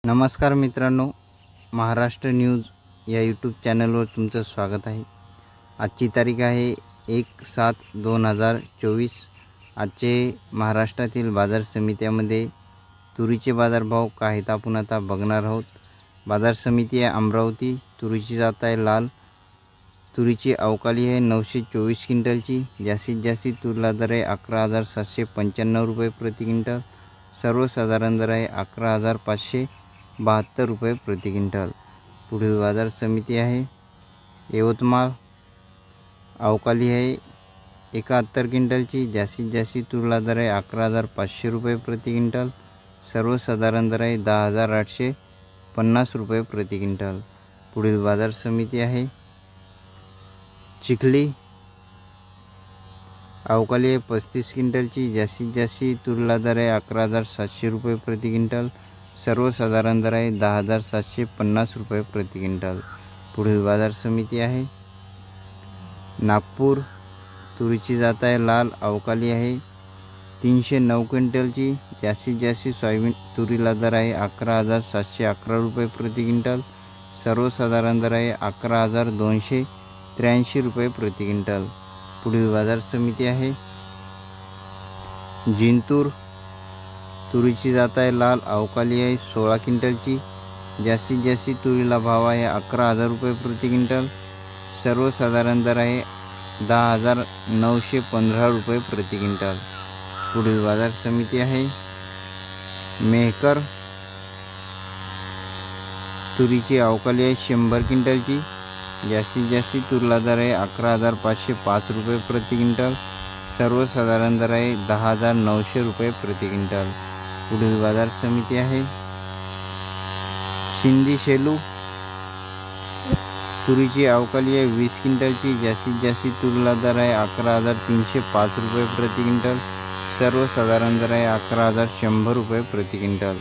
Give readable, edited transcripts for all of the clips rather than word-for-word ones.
नमस्कार मित्रांनो, महाराष्ट्र न्यूज या यूट्यूब चॅनलवर तुमचं स्वागत आहे। आजची तारीख आहे 1/7/2024। आजचे महाराष्ट्रातील बाजार समित्यामध्ये तुरीचे बाजारभाव काय आहेत आपण आता बघणार आहोत। बाजार समिती आहे अमरावती। तुरीची जात आहे लाल। तुरीची अवकाली आहे 924 क्विंटलची। जास्तीत जास्त तुरीला दर आहे 11,795 रुपये प्रति क्विंटल। सर्वसाधारण दर आहे 11,572 रुपये प्रति क्विंटल। पुढील बाजार समिती आहे यवतमाळ। अवकाली आहे 71 क्विंटलची। जास्तीत जास्त तुरीला दर आहे 11,500 रुपये प्रति क्विंटल। सर्वसाधारण दर आहे 10,850 रुपये प्रति क्विंटल। पुढील बाजार समिती आहे चिखली। अवकाली आहे 35 क्विंटलची। जास्तीत जास्त तुरीला दर आहे 11,700 रुपये प्रति क्विंटल। सर्वसाधारण दर आहे 10,750 रुपये प्रति क्विंटल। पुढील बाजार समिती आहे नागपूर। तुरीची जात आहे लाल। अवकाली आहे 309 क्विंटलची। जास्तीत जास्त सोयाबीन तुरीला दर आहे 11,711 रुपये प्रति क्विंटल। सर्वसाधारण दर आहे 11,283 रुपये प्रति क्विंटल। पुढील बाजार समिती आहे जिंतूर। तुरीची जात आहे लाल। अवकाली आहे 16 क्विंटलची। जास्तीत जास्त तुरीला भाव आहे 11,000 रुपये प्रति क्विंटल। सर्वसाधारण दर आहे 10,915 रुपये प्रति क्विंटल। पुढील बाजार समिती आहे मेहकर। तुरीची अवकाली आहे 100 क्विंटलची। जास्तीत जास्त तुरीला दर आहे 11,505 रुपये प्रति क्विंटल। सर्वसाधारण दर आहे 10,900 रुपये प्रति क्विंटल। पुढील बाजार समिती आहे शिंदी शेलू। तुरीची अवकाली आहे 20 क्विंटलची। जास्तीत जास्त तुरीला दर आहे 11,305 रुपये प्रति क्विंटल। सर्वसाधारण दर आहे 11,100 रुपये प्रति क्विंटल।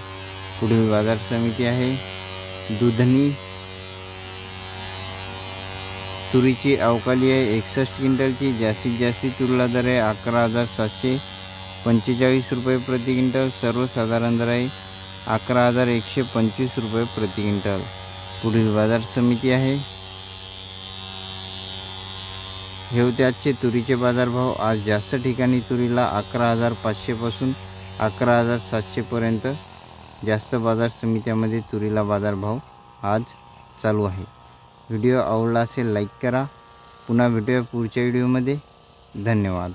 पुढील बाजार समिती आहे दुधनी। तुरीची अवकाली आहे 61 क्विंटलची। जास्तीत जास्त तुरीला दर आहे 11,745 रुपये प्रति क्विंटल। सर्वसाधारण दर आहे 11,125 रुपये प्रति क्विंटल। पुढील बाजार समिती आहे हे होते आजचे तुरीचे बाजारभाव। आज जास्त ठिकाणी तुरीला 11,500 पासून 11,700 पर्यंत जास्त बाजार समित्यामध्ये तुरीला बाजारभाव आज चालू आहे। व्हिडिओ आवडला असेल लाईक करा। पुन्हा भेटूया पुढच्या व्हिडिओमध्ये। धन्यवाद।